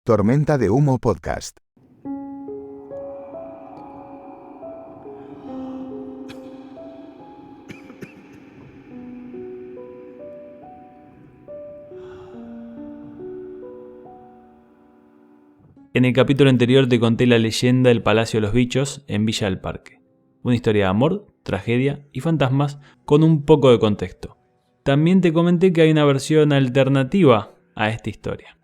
Tormenta de Humo Podcast. En el capítulo anterior te conté la leyenda del Palacio de los Bichos en Villa del Parque. Una historia de amor, tragedia y fantasmas con un poco de contexto. También te comenté que hay una versión alternativa a esta historia.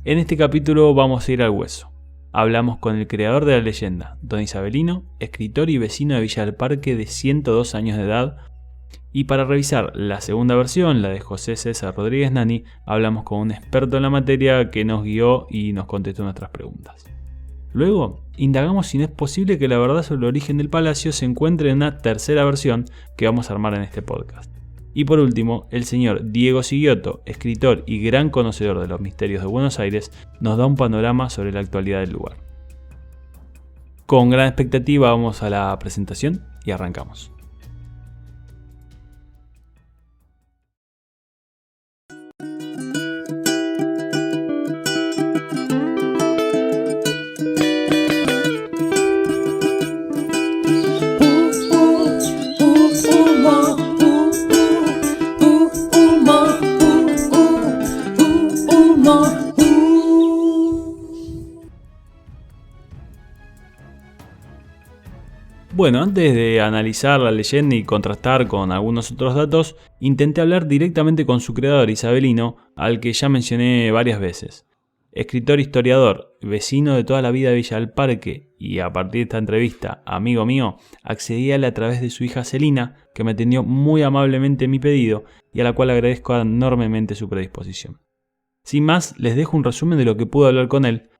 En este capítulo vamos a ir al hueso. Hablamos con el creador de la leyenda, Don Isabelino, escritor y vecino de Villa del Parque de 102 años de edad. Y para revisar la segunda versión, la de José César Rodríguez Nani, hablamos con un experto en la materia que nos guió y nos contestó nuestras preguntas. Luego, indagamos si no es posible que la verdad sobre el origen del palacio se encuentre en una tercera versión que vamos a armar en este podcast. Y por último, el señor Diego Sighiotto, escritor y gran conocedor de los misterios de Buenos Aires, nos da un panorama sobre la actualidad del lugar. Con gran expectativa vamos a la presentación y arrancamos. Bueno, antes de analizar la leyenda y contrastar con algunos otros datos, intenté hablar directamente con su creador Isabelino, al que ya mencioné varias veces. Escritor historiador, vecino de toda la vida de Villa del Parque y a partir de esta entrevista, amigo mío, accedí a él a través de su hija Celina, que me atendió muy amablemente mi pedido y a la cual agradezco enormemente su predisposición. Sin más, les dejo un resumen de lo que pude hablar con él.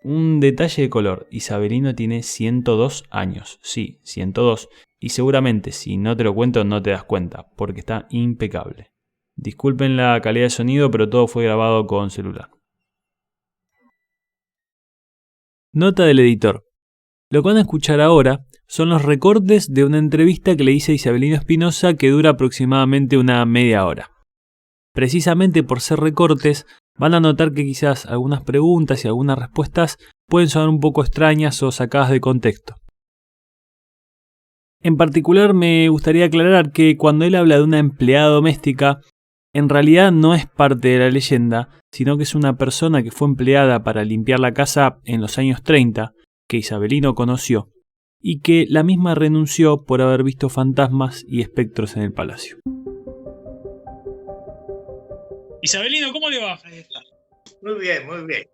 Un detalle de color, Isabelino tiene 102 años, sí, 102, y seguramente si no te lo cuento no te das cuenta, porque está impecable. Disculpen la calidad de sonido, pero todo fue grabado con celular. Nota del editor. Lo que van a escuchar ahora son los recortes de una entrevista que le hice a Isabelino Espinosa que dura aproximadamente una media hora. Precisamente por ser recortes, van a notar que quizás algunas preguntas y algunas respuestas pueden sonar un poco extrañas o sacadas de contexto. En particular me gustaría aclarar que cuando él habla de una empleada doméstica, en realidad no es parte de la leyenda, sino que es una persona que fue empleada para limpiar la casa en los años 30, que Isabelino conoció, y que la misma renunció por haber visto fantasmas y espectros en el palacio. Isabelino, ¿cómo le va? Ahí está. Muy bien, muy bien.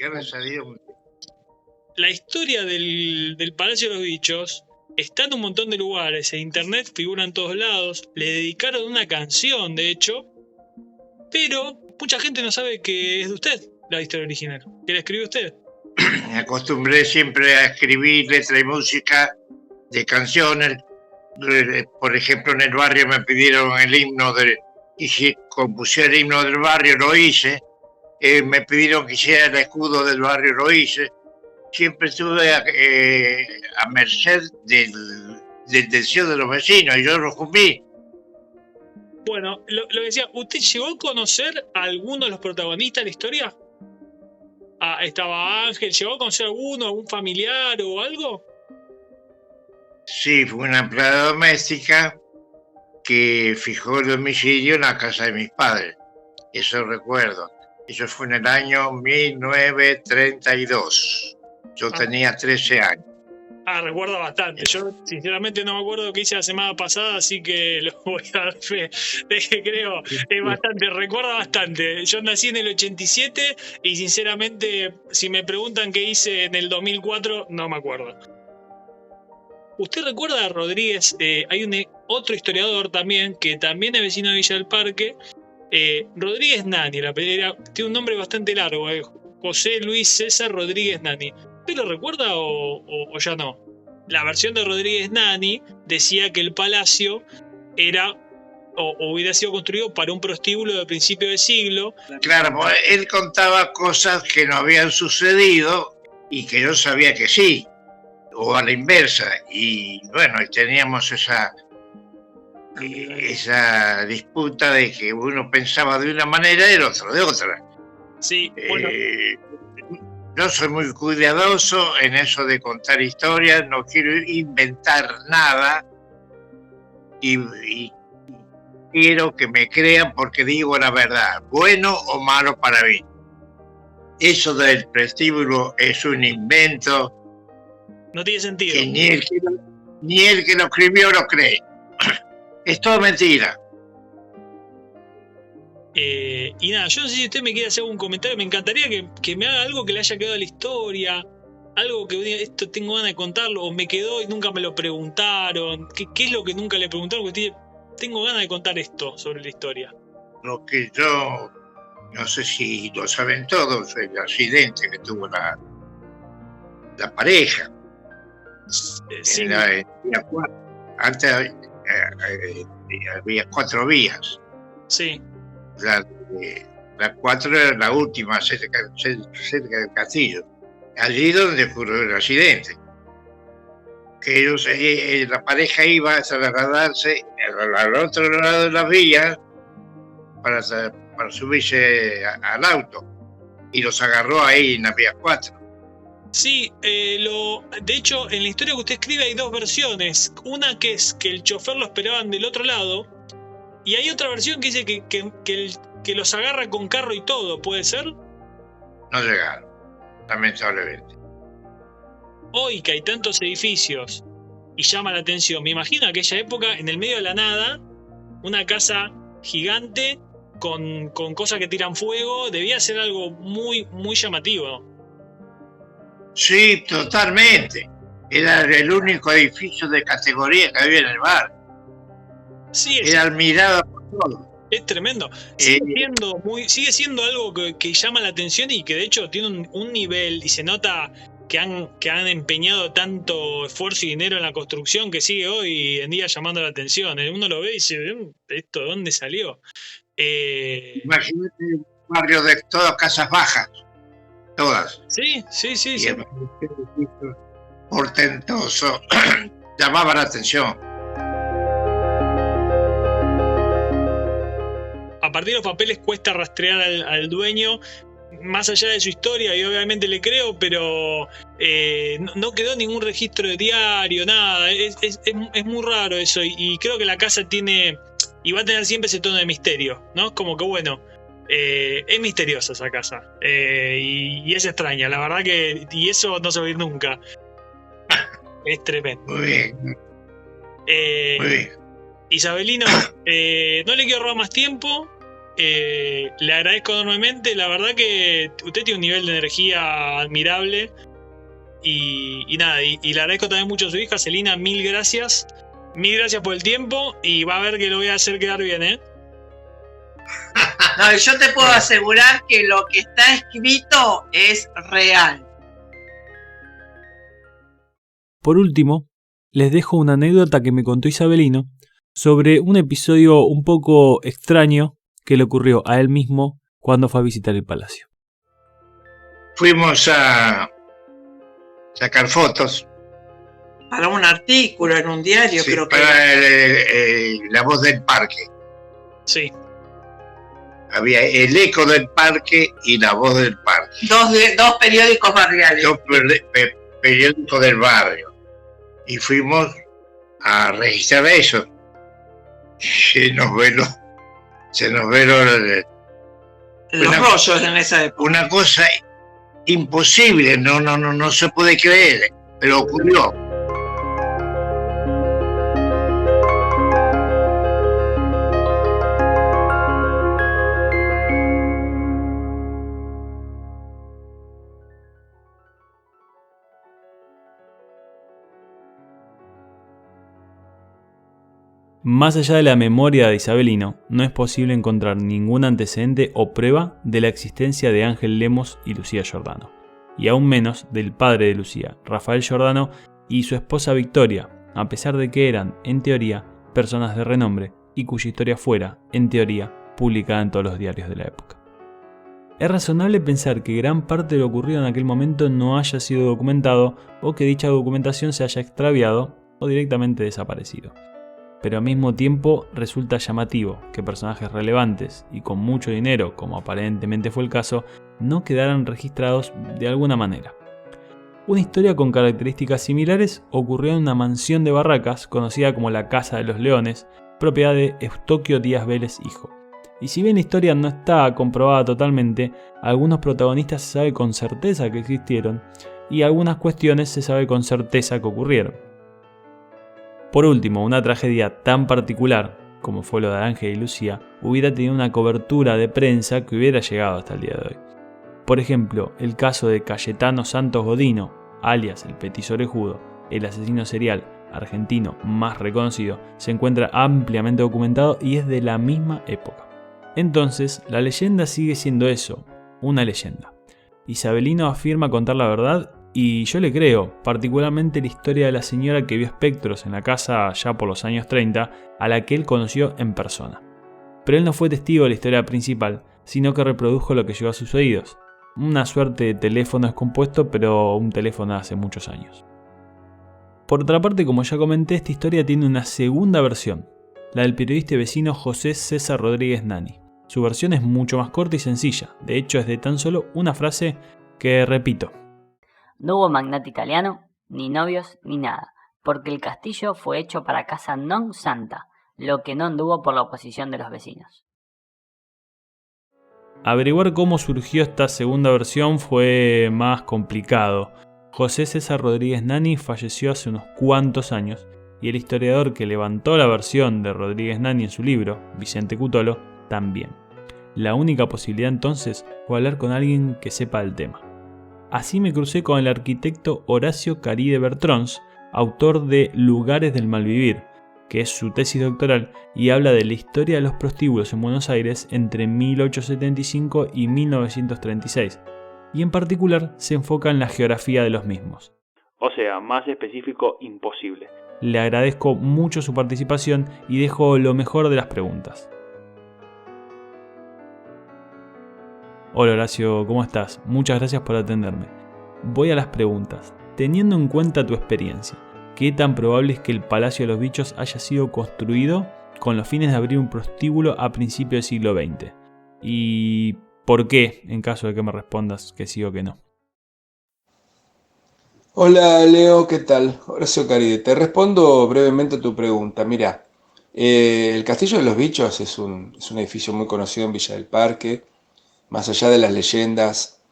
Gracias a Dios, muy bien. La historia del Palacio de los Bichos está en un montón de lugares, en internet figura en todos lados, le dedicaron una canción, de hecho, pero mucha gente no sabe que es de usted la historia original, que la escribió usted. Me acostumbré siempre a escribir letra y música de canciones. Por ejemplo, en el barrio me pidieron el himno y si compusiera el himno del barrio, lo hice. Me pidieron que hiciera el escudo del barrio, lo hice. Siempre estuve a merced del deseo de los vecinos y yo lo cumplí. Bueno, lo que decía, ¿usted llegó a conocer a alguno de los protagonistas de la historia? Estaba Ángel, ¿llegó a conocer a alguno, algún familiar o algo? Sí, fue una empleada doméstica que fijó el domicilio en la casa de mis padres. Eso recuerdo. Eso fue en el año 1932. Yo tenía 13 años. Recuerda bastante. Yo sinceramente no me acuerdo lo que hice la semana pasada, así que lo voy a dar fe de que creo es bastante, recuerda bastante. Yo nací en el 87 y sinceramente si me preguntan qué hice en el 2004, no me acuerdo. ¿Usted recuerda a Rodríguez? Hay otro historiador también, que también es vecino de Villa del Parque, Rodríguez Nani, tiene un nombre bastante largo, José Luis César Rodríguez Nani. ¿Usted lo recuerda o ya no? La versión de Rodríguez Nani decía que el palacio era o hubiera sido construido para un prostíbulo de principio de siglo. Claro, pues él contaba cosas que no habían sucedido y que yo sabía que sí, o a la inversa. Y bueno, teníamos esa disputa de que uno pensaba de una manera y el otro de otra. Sí, bueno. Yo soy muy cuidadoso en eso de contar historias, no quiero inventar nada y quiero que me crean porque digo la verdad, bueno o malo para mí. Eso del prostíbulo es un invento. No tiene sentido. Que ni el que lo escribió lo cree. Es todo mentira. Y nada, yo no sé si usted me quiere hacer algún comentario. Me encantaría que me haga algo que le haya quedado a la historia. Algo que diga, esto tengo ganas de contarlo. O me quedó y nunca me lo preguntaron. ¿Qué es lo que nunca le preguntaron? Porque tengo ganas de contar esto sobre la historia. Lo que yo, no sé si lo saben todos, el accidente que tuvo la pareja. Sí. Antes había 4 vías. Sí. La 4 era la última, cerca del castillo. Allí donde ocurrió el accidente. Que ellos, la pareja iba a trasladarse al otro lado de la vía para subirse al auto. Y los agarró ahí en la vía 4. Sí, de hecho, en la historia que usted escribe hay 2 versiones. Una que es que el chofer lo esperaban del otro lado. Y hay otra versión que dice que los agarra con carro y todo, ¿puede ser? No llegaron, lamentablemente. Hoy que hay tantos edificios y llama la atención, me imagino aquella época, en el medio de la nada, una casa gigante con cosas que tiran fuego, debía ser algo muy, muy llamativo. Sí, totalmente. Era el único edificio de categoría que había en el bar. Sí, era admirado por todos. Es tremendo. Sigue siendo algo que llama la atención y que de hecho tiene un nivel y se nota que han empeñado tanto esfuerzo y dinero en la construcción que sigue hoy en día llamando la atención. Uno lo ve y dice, ¿esto de dónde salió? Imagínate un barrio de todas casas bajas. Todas. Sí. Portentoso. Llamaba la atención. A partir de los papeles cuesta rastrear al dueño, más allá de su historia, y obviamente le creo, pero no quedó ningún registro de diario, nada. Es muy raro eso, y creo que la casa tiene, y va a tener siempre ese tono de misterio, ¿no? Como que bueno, es misteriosa esa casa, y es extraña, la verdad que, y eso no se va a ir nunca. Es tremendo. Muy bien. Muy bien. Isabelino, no le quiero robar más tiempo. Le agradezco enormemente. La verdad que usted tiene un nivel de energía admirable. Y nada, y le agradezco también mucho a su hija, Celina. Mil gracias. Mil gracias por el tiempo. Y va a ver que lo voy a hacer quedar bien, ¿eh? No, yo te puedo asegurar que lo que está escrito es real. Por último, les dejo una anécdota que me contó Isabelino sobre un episodio un poco extraño que le ocurrió a él mismo cuando fue a visitar el palacio. Fuimos a sacar fotos. Para un artículo en un diario, sí, creo que para La Voz del Parque. Sí. Había El Eco del Parque y La Voz del Parque. Dos periódicos barriales. Dos periódicos del barrio. Y fuimos a registrar eso. Se nos veló los rollos en esa época. Una cosa imposible, no se puede creer, pero ocurrió. Más allá de la memoria de Isabelino, no es posible encontrar ningún antecedente o prueba de la existencia de Ángel Lemos y Lucía Giordano, y aún menos del padre de Lucía, Rafael Giordano, y su esposa Victoria, a pesar de que eran, en teoría, personas de renombre y cuya historia fuera, en teoría, publicada en todos los diarios de la época. Es razonable pensar que gran parte de lo ocurrido en aquel momento no haya sido documentado o que dicha documentación se haya extraviado o directamente desaparecido. pero al mismo tiempo resulta llamativo que personajes relevantes y con mucho dinero, como aparentemente fue el caso, no quedaran registrados de alguna manera. Una historia con características similares ocurrió en una mansión de Barracas conocida como la Casa de los Leones, propiedad de Eustoquio Díaz Vélez hijo. Y si bien la historia no está comprobada totalmente, algunos protagonistas se sabe con certeza que existieron y algunas cuestiones se sabe con certeza que ocurrieron. Por último, una tragedia tan particular como fue lo de Ángel y Lucía hubiera tenido una cobertura de prensa que hubiera llegado hasta el día de hoy. Por ejemplo, el caso de Cayetano Santos Godino, alias el Petiso Orejudo, el asesino serial argentino más reconocido, se encuentra ampliamente documentado y es de la misma época. Entonces, la leyenda sigue siendo eso, una leyenda. Isabelino afirma contar la verdad y yo le creo, particularmente la historia de la señora que vio espectros en la casa ya por los años 30, a la que él conoció en persona. Pero él no fue testigo de la historia principal, sino que reprodujo lo que llegó a sus oídos. Una suerte de teléfono descompuesto, pero un teléfono de hace muchos años. Por otra parte, como ya comenté, esta historia tiene una segunda versión, la del periodista y vecino José César Rodríguez Nani. Su versión es mucho más corta y sencilla, de hecho es de tan solo una frase que repito. No hubo magnate italiano, ni novios, ni nada, porque el castillo fue hecho para casa non santa, lo que no anduvo por la oposición de los vecinos. Averiguar cómo surgió esta segunda versión fue más complicado. José César Rodríguez Nani falleció hace unos cuantos años y el historiador que levantó la versión de Rodríguez Nani en su libro, Vicente Cutolo, también. La única posibilidad entonces fue hablar con alguien que sepa del tema. Así me crucé con el arquitecto Horacio Caride Bertrons, autor de Lugares del Malvivir, que es su tesis doctoral y habla de la historia de los prostíbulos en Buenos Aires entre 1875 y 1936, y en particular se enfoca en la geografía de los mismos. O sea, más específico imposible. Le agradezco mucho su participación y dejo lo mejor de las preguntas. Hola Horacio, ¿cómo estás? Muchas gracias por atenderme. Voy a las preguntas. Teniendo en cuenta tu experiencia, ¿qué tan probable es que el Palacio de los Bichos haya sido construido con los fines de abrir un prostíbulo a principios del siglo XX? ¿Y por qué, en caso de que me respondas que sí o que no? Hola Leo, ¿qué tal? Horacio Caride. Te respondo brevemente a tu pregunta. Mira, el Castillo de los Bichos es un edificio muy conocido en Villa del Parque. Más allá de las leyendas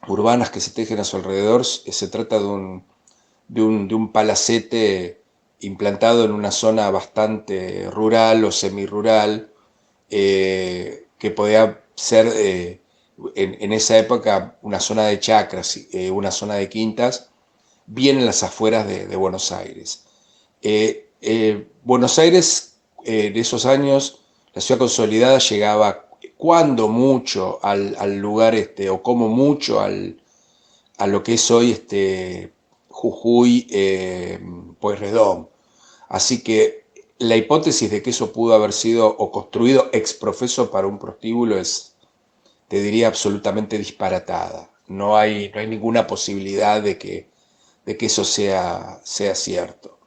urbanas que se tejen a su alrededor, se trata de un palacete implantado en una zona bastante rural o semirural, que podía ser en esa época una zona de chacras, una zona de quintas, bien en las afueras de Buenos Aires. Buenos Aires, en esos años, la ciudad consolidada llegaba cuando mucho al lugar, o como mucho a lo que es hoy Jujuy, Pueyrredón. Así que la hipótesis de que eso pudo haber sido o construido ex profeso para un prostíbulo es, te diría, absolutamente disparatada. No hay ninguna posibilidad de que eso sea cierto.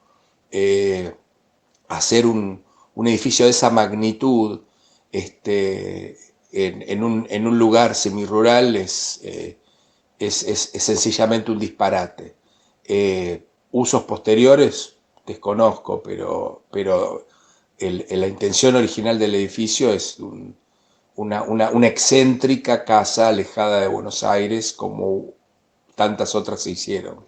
Hacer un edificio de esa magnitud en un lugar semirural es sencillamente un disparate. Usos posteriores desconozco, pero la intención original del edificio es una excéntrica casa alejada de Buenos Aires, como tantas otras se hicieron.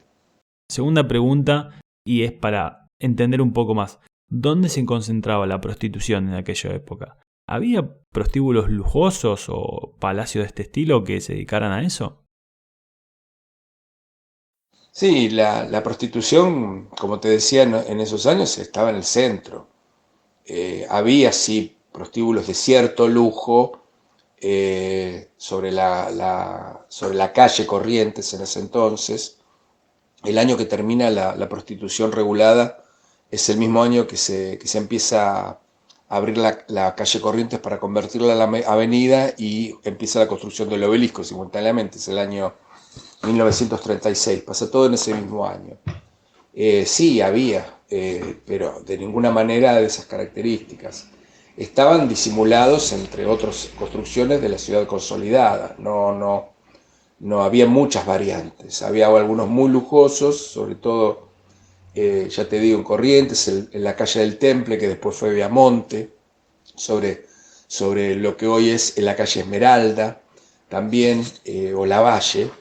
Segunda pregunta, y es para entender un poco más. ¿Dónde se concentraba la prostitución en aquella época? ¿Había prostíbulos lujosos o palacios de este estilo que se dedicaran a eso? Sí, la prostitución, como te decía, en esos años estaba en el centro. Había, sí, prostíbulos de cierto lujo sobre la calle Corrientes en ese entonces. El año que termina la prostitución regulada es el mismo año que se empieza a abrir la calle Corrientes para convertirla a la avenida y empieza la construcción del obelisco simultáneamente. Es el año 1936, pasa todo en ese mismo año. Sí, había pero de ninguna manera de esas características. Estaban disimulados entre otras construcciones de la ciudad consolidada, no había muchas variantes, había algunos muy lujosos, sobre todo, ya te digo, en Corrientes, en la calle del Temple, que después fue Viamonte, sobre lo que hoy es en la calle Esmeralda, también, o Lavalle,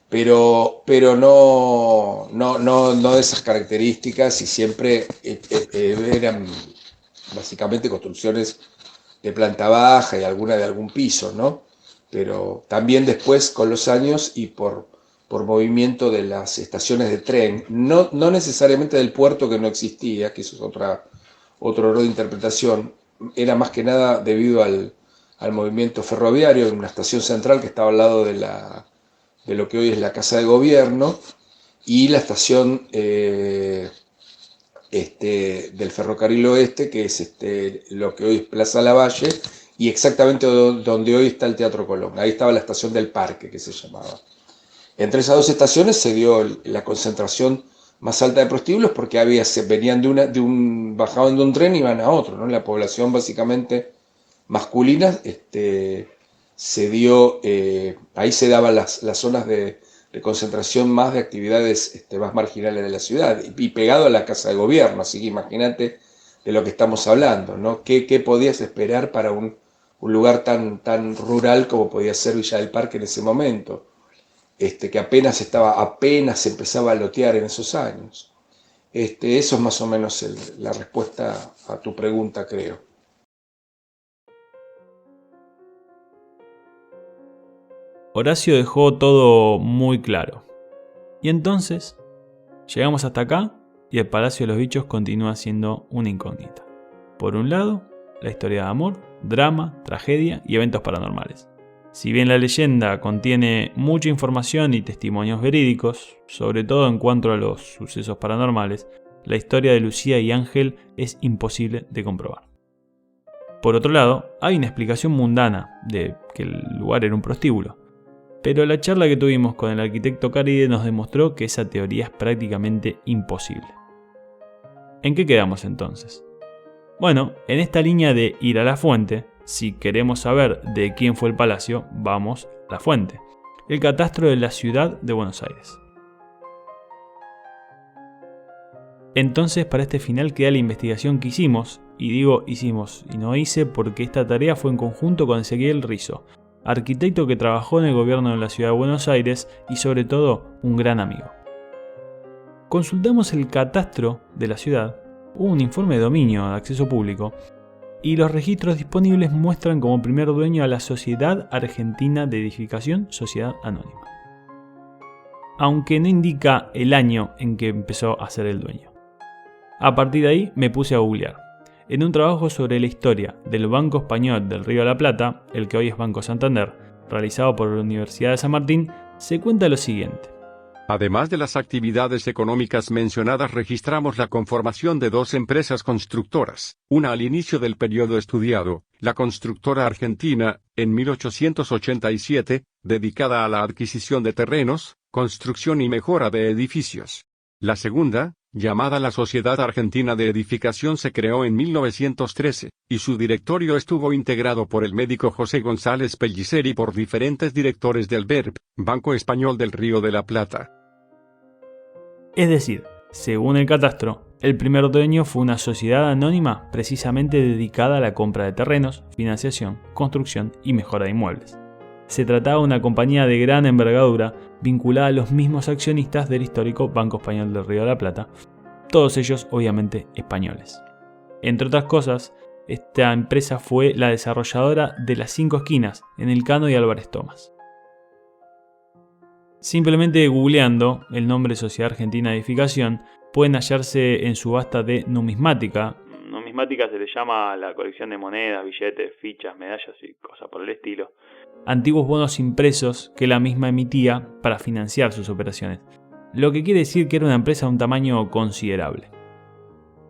pero no de esas características, y siempre eran básicamente construcciones de planta baja y alguna de algún piso, ¿no? Pero también después, con los años y por movimiento de las estaciones de tren, no necesariamente del puerto, que no existía, que eso es otro error de interpretación, era más que nada debido al movimiento ferroviario, en una estación central que estaba al lado de lo que hoy es la Casa de Gobierno, y la estación del Ferrocarril Oeste, que es lo que hoy es Plaza Lavalle, y exactamente donde hoy está el Teatro Colón. Ahí estaba la estación del Parque, que se llamaba. Entre esas dos estaciones se dio la concentración más alta de prostíbulos, porque venían bajaban de un tren y iban a otro, ¿no? La población básicamente masculina se dio, ahí se daban las zonas de concentración más de actividades más marginales de la ciudad, y pegado a la Casa de Gobierno, así que imagínate de lo que estamos hablando, ¿no? ¿Qué podías esperar para un lugar tan rural como podía ser Villa del Parque en ese momento? Que apenas empezaba a lotear en esos años. Eso es más o menos la respuesta a tu pregunta, creo. Horacio dejó todo muy claro. Y entonces, llegamos hasta acá y el Palacio de los Bichos continúa siendo una incógnita. Por un lado, la historia de amor, drama, tragedia y eventos paranormales. Si bien la leyenda contiene mucha información y testimonios verídicos, sobre todo en cuanto a los sucesos paranormales, la historia de Lucía y Ángel es imposible de comprobar. Por otro lado, hay una explicación mundana de que el lugar era un prostíbulo, pero la charla que tuvimos con el arquitecto Caride nos demostró que esa teoría es prácticamente imposible. ¿En qué quedamos entonces? Bueno, en esta línea de ir a la fuente, si queremos saber de quién fue el palacio, vamos a la fuente, el catastro de la ciudad de Buenos Aires. Entonces, para este final queda la investigación que hicimos, y digo hicimos y no hice porque esta tarea fue en conjunto con Ezequiel Rizzo, arquitecto que trabajó en el gobierno de la ciudad de Buenos Aires y sobre todo un gran amigo. Consultamos el catastro de la ciudad, hubo un informe de dominio de acceso público, y los registros disponibles muestran como primer dueño a la Sociedad Argentina de Edificación Sociedad Anónima, aunque no indica el año en que empezó a ser el dueño. A partir de ahí me puse a googlear. En un trabajo sobre la historia del Banco Español del Río de la Plata, el que hoy es Banco Santander, realizado por la Universidad de San Martín, se cuenta lo siguiente. Además de las actividades económicas mencionadas, registramos la conformación de dos empresas constructoras, una al inicio del periodo estudiado, la Constructora Argentina, en 1887, dedicada a la adquisición de terrenos, construcción y mejora de edificios. La segunda, llamada la Sociedad Argentina de Edificación, se creó en 1913, y su directorio estuvo integrado por el médico José González Pellicer y por diferentes directores del BERP, Banco Español del Río de la Plata. Es decir, según el catastro, el primer dueño fue una sociedad anónima precisamente dedicada a la compra de terrenos, financiación, construcción y mejora de inmuebles. Se trataba de una compañía de gran envergadura vinculada a los mismos accionistas del histórico Banco Español del Río de la Plata, todos ellos obviamente españoles. Entre otras cosas, esta empresa fue la desarrolladora de Las Cinco Esquinas en Elcano y Álvarez Thomas. Simplemente googleando el nombre Sociedad Argentina de Edificación pueden hallarse en subasta de numismática. Numismática se le llama a la colección de monedas, billetes, fichas, medallas y cosas por el estilo. Antiguos bonos impresos que la misma emitía para financiar sus operaciones, lo que quiere decir que era una empresa de un tamaño considerable.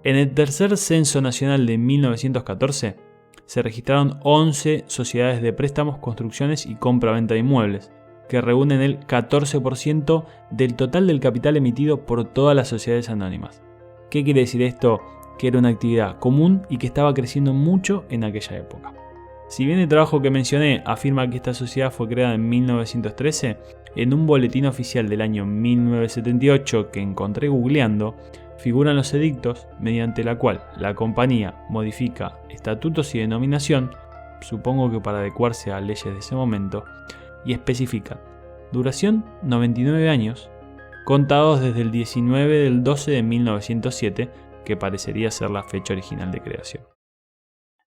En el tercer censo nacional de 1914 se registraron 11 sociedades de préstamos, construcciones y compra-venta de inmuebles, que reúnen el 14% del total del capital emitido por todas las sociedades anónimas, ¿Qué quiere decir esto? Que era una actividad común y que estaba creciendo mucho en aquella época. Si bien el trabajo que mencioné afirma que esta sociedad fue creada en 1913, en un boletín oficial del año 1978 que encontré googleando, figuran los edictos mediante la cual la compañía modifica estatutos y denominación, supongo que para adecuarse a leyes de ese momento, y especifica duración 99 años, contados desde el 19 del 12 de 1907, que parecería ser la fecha original de creación.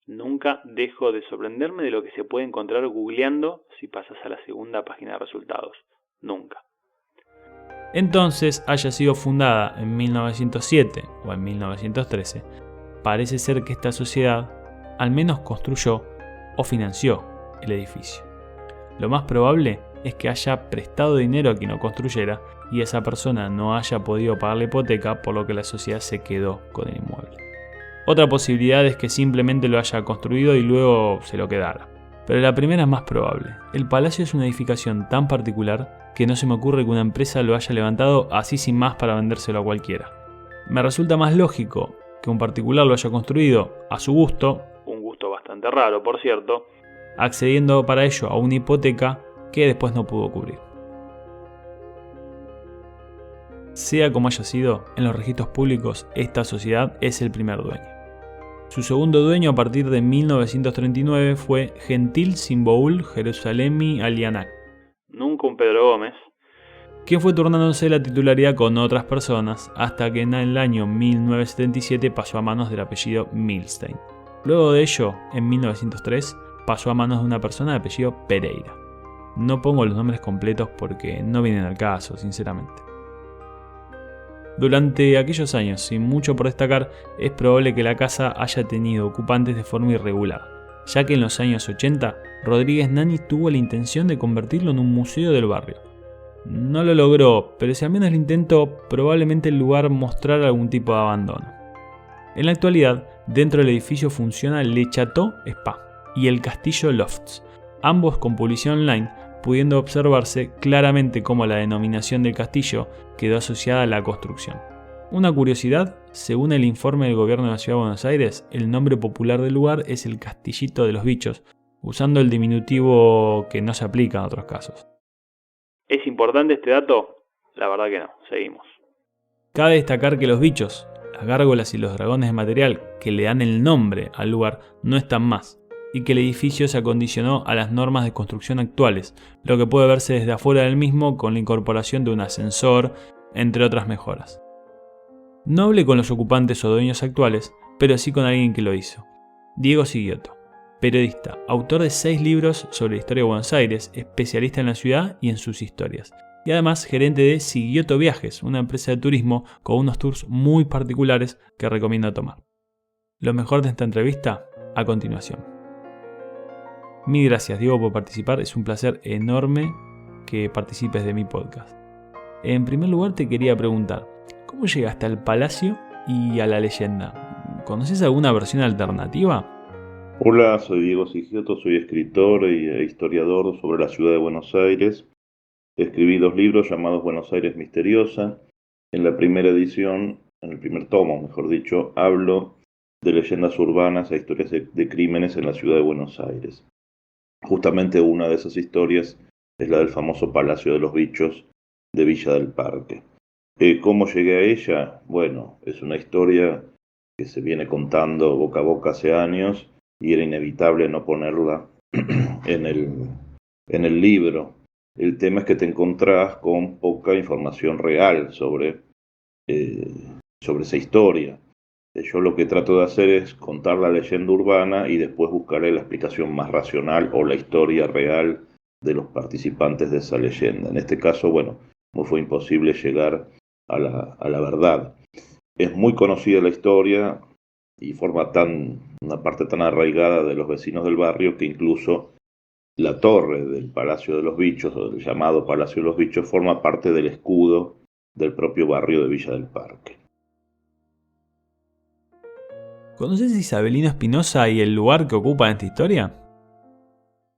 Nunca dejo de sorprenderme de lo que se puede encontrar googleando si pasas a la segunda página de resultados. Nunca. Entonces, haya sido fundada en 1907 o en 1913, parece ser que esta sociedad al menos construyó o financió el edificio. Lo más probable es que haya prestado dinero a quien lo construyera y esa persona no haya podido pagar la hipoteca, por lo que la sociedad se quedó con el inmueble. Otra posibilidad es que simplemente lo haya construido y luego se lo quedara. Pero la primera es más probable. El palacio es una edificación tan particular que no se me ocurre que una empresa lo haya levantado así sin más para vendérselo a cualquiera. Me resulta más lógico que un particular lo haya construido a su gusto, un gusto bastante raro por cierto, accediendo para ello a una hipoteca que después no pudo cubrir. Sea como haya sido, en los registros públicos esta sociedad es el primer dueño. Su segundo dueño a partir de 1939 fue Gentil Simboul Jerusalemi Alianac, nunca un Pedro Gómez, quien fue turnándose la titularidad con otras personas hasta que en el año 1977 pasó a manos del apellido Milstein. Luego de ello, en 1903, pasó a manos de una persona de apellido Pereira. No pongo los nombres completos porque no vienen al caso, sinceramente. Durante aquellos años, sin mucho por destacar, es probable que la casa haya tenido ocupantes de forma irregular, ya que en los años 80 Rodríguez Nani tuvo la intención de convertirlo en un museo del barrio. No lo logró, pero si al menos lo intentó, probablemente el lugar mostrara algún tipo de abandono. En la actualidad, dentro del edificio funciona Le Chateau Spa y el Castillo Lofts, ambos con publicidad online, pudiendo observarse claramente cómo la denominación del castillo quedó asociada a la construcción. Una curiosidad, según el informe del gobierno de la Ciudad de Buenos Aires, el nombre popular del lugar es el Castillito de los Bichos, usando el diminutivo que no se aplica en otros casos. ¿Es importante este dato? La verdad que no, seguimos. Cabe destacar que los bichos, las gárgolas y los dragones de material que le dan el nombre al lugar no están más, y que el edificio se acondicionó a las normas de construcción actuales, lo que puede verse desde afuera del mismo con la incorporación de un ascensor, entre otras mejoras. No hablé con los ocupantes o dueños actuales, pero sí con alguien que lo hizo. Diego Sigiotto, periodista, autor de 6 libros sobre la historia de Buenos Aires, especialista en la ciudad y en sus historias, y además gerente de Sigiotto Viajes, una empresa de turismo con unos tours muy particulares que recomiendo tomar. Lo mejor de esta entrevista, a continuación. Mil gracias, Diego, por participar. Es un placer enorme que participes de mi podcast. En primer lugar, te quería preguntar, ¿cómo llegaste al palacio y a la leyenda? ¿Conoces alguna versión alternativa? Hola, soy Diego Sigiotto, soy escritor e historiador sobre la ciudad de Buenos Aires. Escribí 2 libros llamados Buenos Aires Misteriosa. En la primera edición, en el primer tomo, mejor dicho, hablo de leyendas urbanas e historias de crímenes en la ciudad de Buenos Aires. Justamente una de esas historias es la del famoso Palacio de los Bichos de Villa del Parque. ¿Cómo llegué a ella? Bueno, es una historia que se viene contando boca a boca hace años y era inevitable no ponerla en el libro. El tema es que te encontrás con poca información real sobre esa historia. Yo lo que trato de hacer es contar la leyenda urbana y después buscaré la explicación más racional o la historia real de los participantes de esa leyenda. En este caso, bueno, no fue imposible llegar a la verdad. Es muy conocida la historia y forma una parte tan arraigada de los vecinos del barrio que incluso la torre del Palacio de los Bichos, o del llamado Palacio de los Bichos, forma parte del escudo del propio barrio de Villa del Parque. ¿Conoces a Isabelino Espinosa y el lugar que ocupa en esta historia?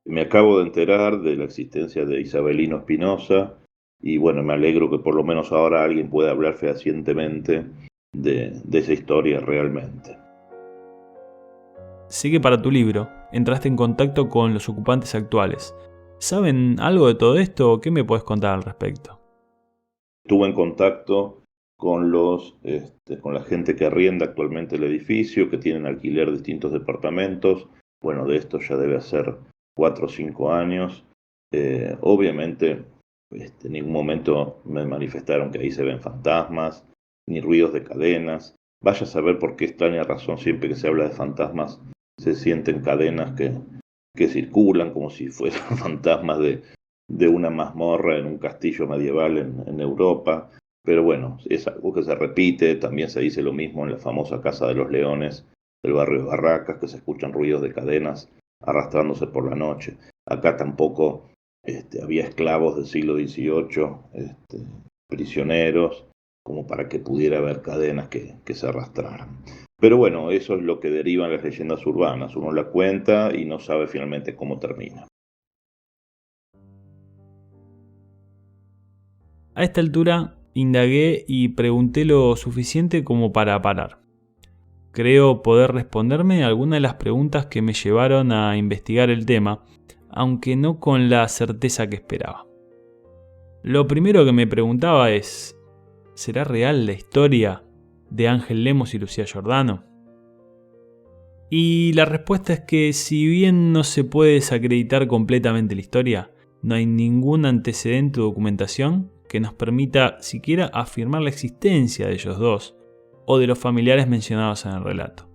Me acabo de enterar de la existencia de Isabelino Espinosa y bueno, me alegro que por lo menos ahora alguien pueda hablar fehacientemente de esa historia realmente. Sé que para tu libro entraste en contacto con los ocupantes actuales. ¿Saben algo de todo esto? ¿Qué me puedes contar al respecto? Estuve en contacto con con la gente que arrienda actualmente el edificio, que tienen alquiler distintos departamentos. Bueno, de esto ya debe hacer 4 o 5 años. Obviamente, en ningún momento me manifestaron que ahí se ven fantasmas, ni ruidos de cadenas. Vaya a saber por qué extraña razón siempre que se habla de fantasmas se sienten cadenas que circulan como si fueran fantasmas de una mazmorra en un castillo medieval en Europa. Pero bueno, es algo que se repite. También se dice lo mismo en la famosa Casa de los Leones del barrio de Barracas, que se escuchan ruidos de cadenas arrastrándose por la noche. Acá tampoco había esclavos del siglo XVIII, prisioneros, como para que pudiera haber cadenas que se arrastraran. Pero bueno, eso es lo que derivan las leyendas urbanas. Uno la cuenta y no sabe finalmente cómo termina. A esta altura indagué y pregunté lo suficiente como para parar. Creo poder responderme algunas de las preguntas que me llevaron a investigar el tema, aunque no con la certeza que esperaba. Lo primero que me preguntaba es, ¿será real la historia de Ángel Lemos y Lucía Giordano? Y la respuesta es que si bien no se puede desacreditar completamente la historia, no hay ningún antecedente o documentación que nos permita siquiera afirmar la existencia de ellos dos o de los familiares mencionados en el relato.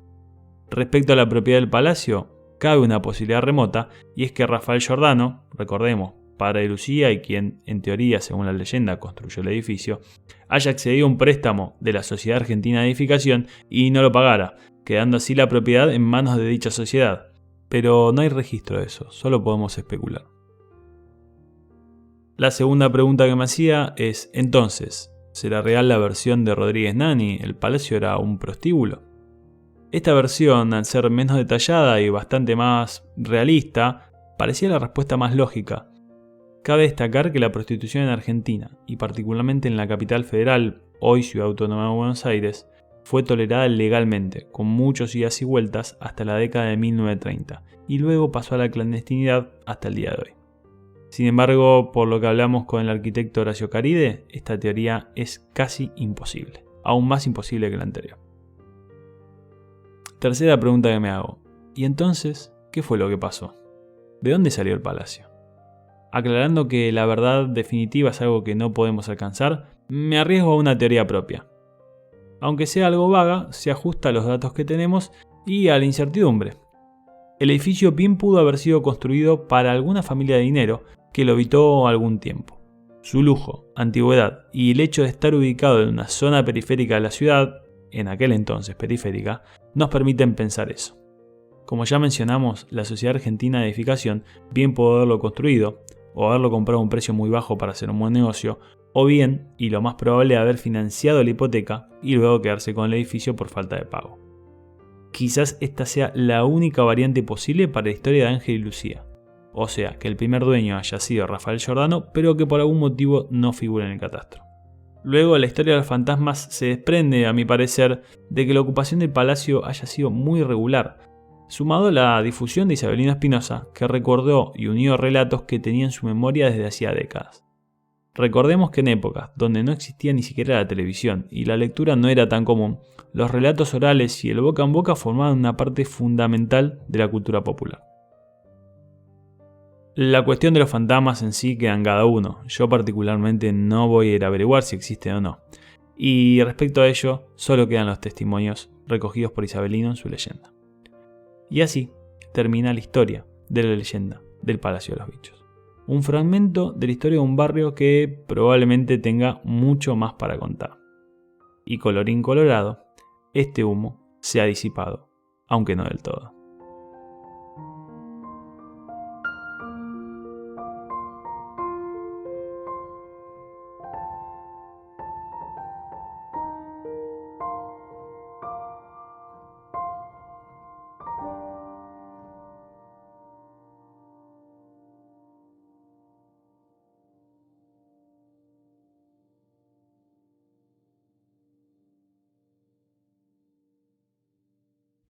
Respecto a la propiedad del palacio, cabe una posibilidad remota, y es que Rafael Giordano, recordemos, padre de Lucía y quien, en teoría, según la leyenda, construyó el edificio, haya accedido a un préstamo de la Sociedad Argentina de Edificación y no lo pagara, quedando así la propiedad en manos de dicha sociedad. Pero no hay registro de eso, solo podemos especular. La segunda pregunta que me hacía es, entonces, ¿será real la versión de Rodríguez Nani? ¿El palacio era un prostíbulo? Esta versión, al ser menos detallada y bastante más realista, parecía la respuesta más lógica. Cabe destacar que la prostitución en Argentina, y particularmente en la capital federal, hoy Ciudad Autónoma de Buenos Aires, fue tolerada legalmente, con muchos idas y vueltas hasta la década de 1930, y luego pasó a la clandestinidad hasta el día de hoy. Sin embargo, por lo que hablamos con el arquitecto Horacio Caride, esta teoría es casi imposible, aún más imposible que la anterior. Tercera pregunta que me hago, ¿y entonces qué fue lo que pasó? ¿De dónde salió el palacio? Aclarando que la verdad definitiva es algo que no podemos alcanzar, me arriesgo a una teoría propia. Aunque sea algo vaga, se ajusta a los datos que tenemos y a la incertidumbre. El edificio bien pudo haber sido construido para alguna familia de dinero que lo habitó algún tiempo. Su lujo, antigüedad y el hecho de estar ubicado en una zona periférica de la ciudad, en aquel entonces periférica, nos permiten pensar eso. Como ya mencionamos, la Sociedad Argentina de Edificación bien pudo haberlo construido, o haberlo comprado a un precio muy bajo para hacer un buen negocio, o bien, y lo más probable, haber financiado la hipoteca y luego quedarse con el edificio por falta de pago. Quizás esta sea la única variante posible para la historia de Ángel y Lucía, o sea, que el primer dueño haya sido Rafael Giordano, pero que por algún motivo no figura en el catastro. Luego, la historia de los fantasmas se desprende, a mi parecer, de que la ocupación del palacio haya sido muy irregular, sumado a la difusión de Isabelino Espinosa, que recordó y unió relatos que tenía en su memoria desde hacía décadas. Recordemos que en épocas donde no existía ni siquiera la televisión y la lectura no era tan común, los relatos orales y el boca en boca formaban una parte fundamental de la cultura popular. La cuestión de los fantasmas en sí queda en cada uno. Yo particularmente no voy a ir a averiguar si existen o no. Y respecto a ello, solo quedan los testimonios recogidos por Isabelino en su leyenda. Y así termina la historia de la leyenda del Palacio de los Bichos. Un fragmento de la historia de un barrio que probablemente tenga mucho más para contar. Y colorín colorado, este humo se ha disipado, aunque no del todo.